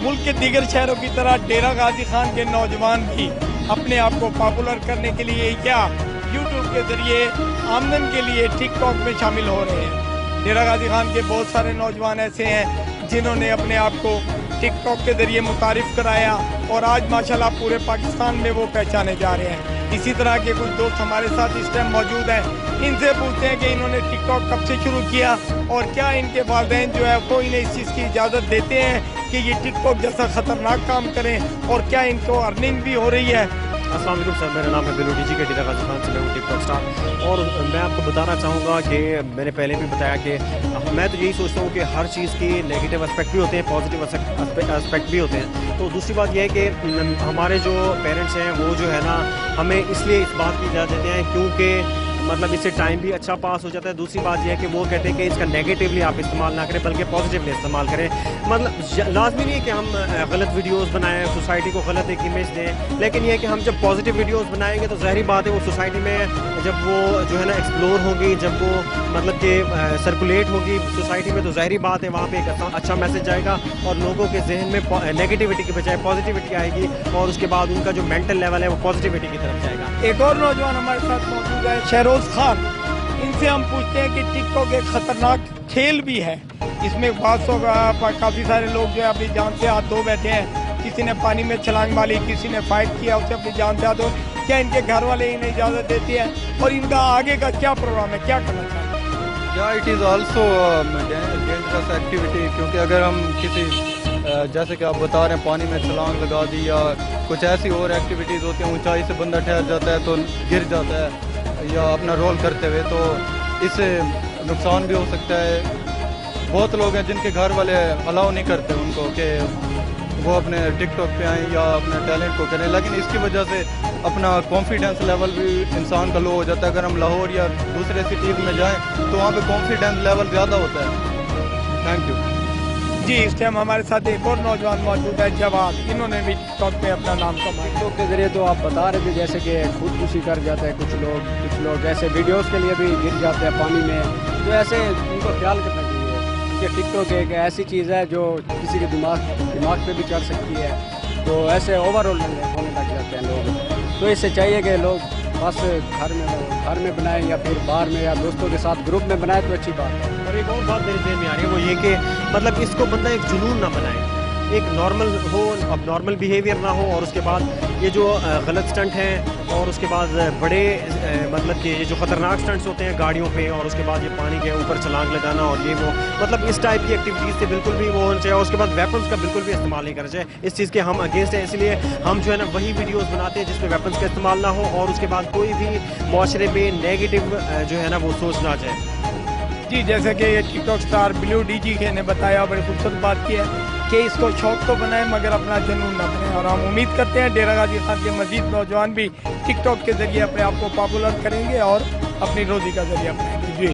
मुल्क के दीगर शहरों की तरह डेरा गाजी खान के नौजवान भी अपने आप को पॉपुलर करने के लिए क्या यूट्यूब के जरिए आमदन के लिए टिकटॉक में शामिल हो रहे हैं। डेरा गाजी खान के बहुत सारे नौजवान ऐसे हैं जिन्होंने अपने आप को टिकटॉक के जरिए मुतारिफ कराया और आज माशाल्लाह पूरे पाकिस्तान में वो पहचाने जा रहे हैं। इसी तरह के कुछ दोस्त हमारे साथ इस टाइम मौजूद हैं, इनसे पूछते हैं कि इन्होंने टिकटॉक कब से शुरू किया और क्या इनके वालिदैन जो है वो इन्हें इस चीज़ की इजाज़त देते हैं कि ये टिकटॉक जैसा ख़तरनाक काम करें और क्या इनको अर्निंग भी हो रही है। अस्सलाम वालेकुम सर, मेरा नाम है बिलू डीजी के डेरा गाजी खान से मैं हूँ टिकटॉक स्टार। और मैं आपको बताना चाहूँगा कि मैंने पहले भी बताया कि मैं तो यही सोचता हूँ कि हर चीज़ के नेगेटिव एस्पेक्ट भी होते हैं, पॉजिटिव एस्पेक्ट भी होते हैं। तो दूसरी बात यह है कि हमारे जो पेरेंट्स हैं वो जो है ना हमें इसलिए इस बात की इजाज़त देते हैं क्योंकि मतलब इससे टाइम भी अच्छा पास हो जाता है। दूसरी बात यह है कि वो कहते हैं कि इसका नेगेटिवली आप इस्तेमाल ना करें बल्कि पॉजिटिवली इस्तेमाल करें। मतलब लाजमी नहीं है कि हम गलत वीडियोस बनाएं, सोसाइटी को गलत एक इमेज दें, लेकिन यह है कि हम जब पॉजिटिव वीडियोस बनाएंगे तो ज़ाहिर बात है वो सोसाइटी में जब वो जो है ना एक्सप्लोर होगी, जब वो मतलब कि सर्कुलेट होगी सोसाइटी में, तो ज़ाहिर बात है वहाँ पे एक अच्छा मैसेज जाएगा और लोगों के जहन में नेगेटिविटी की बजाय पॉजिटिविटी आएगी और उसके बाद उनका जो मेंटल लेवल है वो पॉजिटिविटी की तरफ जाएगा। एक और नौजवान हमारे साथ मौजूद है, शहरोज खान। इनसे हम पूछते हैं कि टिकटॉक एक खतरनाक खेल भी है, इसमें काफ़ी सारे लोग जो है अपनी जान से हाथ धो बैठे हैं। किसी ने पानी में छलांग मारी, किसी ने फाइट किया, उसे अपनी जान से हाथ धो। क्या इनके घर वाले इन्हें इजाज़त देती है और इनका आगे का क्या प्रोग्राम है, क्या करना चाहिए? या it is also dangerous activity, क्योंकि अगर हम किसी जैसे कि आप बता रहे हैं पानी में छलांग लगा दी या कुछ ऐसी और एक्टिविटीज़ होती हैं, ऊंचाई से बंदा ठहर जाता है तो गिर जाता है या अपना रोल करते हुए, तो इससे नुकसान भी हो सकता है। बहुत लोग हैं जिनके घर वाले अलाउ नहीं करते उनको कि वो अपने टिकटॉक पे आएँ या अपने टैलेंट को करें, लेकिन इसकी वजह से अपना कॉन्फिडेंस लेवल भी इंसान का लो हो जाता है। अगर हम लाहौर या दूसरे सिटीज़ में जाएं तो वहाँ पे कॉन्फिडेंस लेवल ज़्यादा होता है। थैंक यू जी। इस टाइम हमारे साथ एक और नौजवान मौजूद है, जवाब। इन्होंने भी टिकटॉक पे अपना नाम कमाया। टिकटॉक के जरिए तो आप बता रहे थे जैसे कि खुदकुशी कर जाता है कुछ लोग ऐसे वीडियोस के लिए भी गिर जाते हैं पानी में, तो ऐसे उनको ख्याल करना चाहिए कि टिकटॉक एक ऐसी चीज़ है जो किसी के दिमाग पे भी चढ़ सकती है, तो ऐसे ओवरऑल होने लग जाते हैं लोग। तो इससे चाहिए कि लोग बस घर में बनाएं या फिर बाहर में या दोस्तों के साथ ग्रुप में बनाएं तो अच्छी बात है। और एक और बात मेरे ज़हन में आ रही है वो ये कि मतलब इसको बंदा एक जुनून ना बनाए, एक नॉर्मल हो, अब नॉर्मल बिहेवियर ना हो, और उसके बाद ये जो गलत स्टंट हैं और उसके बाद बड़े मतलब कि ये जो ख़तरनाक स्टंट्स होते हैं गाड़ियों पे, और उसके बाद ये पानी के ऊपर छलांग लगाना और ये वो मतलब इस टाइप की एक्टिविटीज़ से बिल्कुल भी वो होना चाहिए। और उसके बाद वेपन्स का बिल्कुल भी इस्तेमाल नहीं करना चाहिए। इस चीज़ के हम अगेंस्ट हैं, इसलिए हम जो है ना वही वीडियोज़ बनाते हैं जिसमें वेपन्स का इस्तेमाल ना हो और उसके बाद कोई भी माशरे में नेगेटिव जो है ना वो सोच ना जाए। जी, जैसे कि ये टिकटॉक स्टार बिलू डीजी ने बताया, बड़ी खूबसूरत बात की है कि इसको शौक तो बनाए मगर अपना जुनून न बनाए। और हम उम्मीद करते हैं डेरा गाजी खान के मजीद नौजवान भी टिकटॉक के जरिए अपने आप को पॉपुलर करेंगे और अपनी रोज़ी का जरिया बनाएंगे।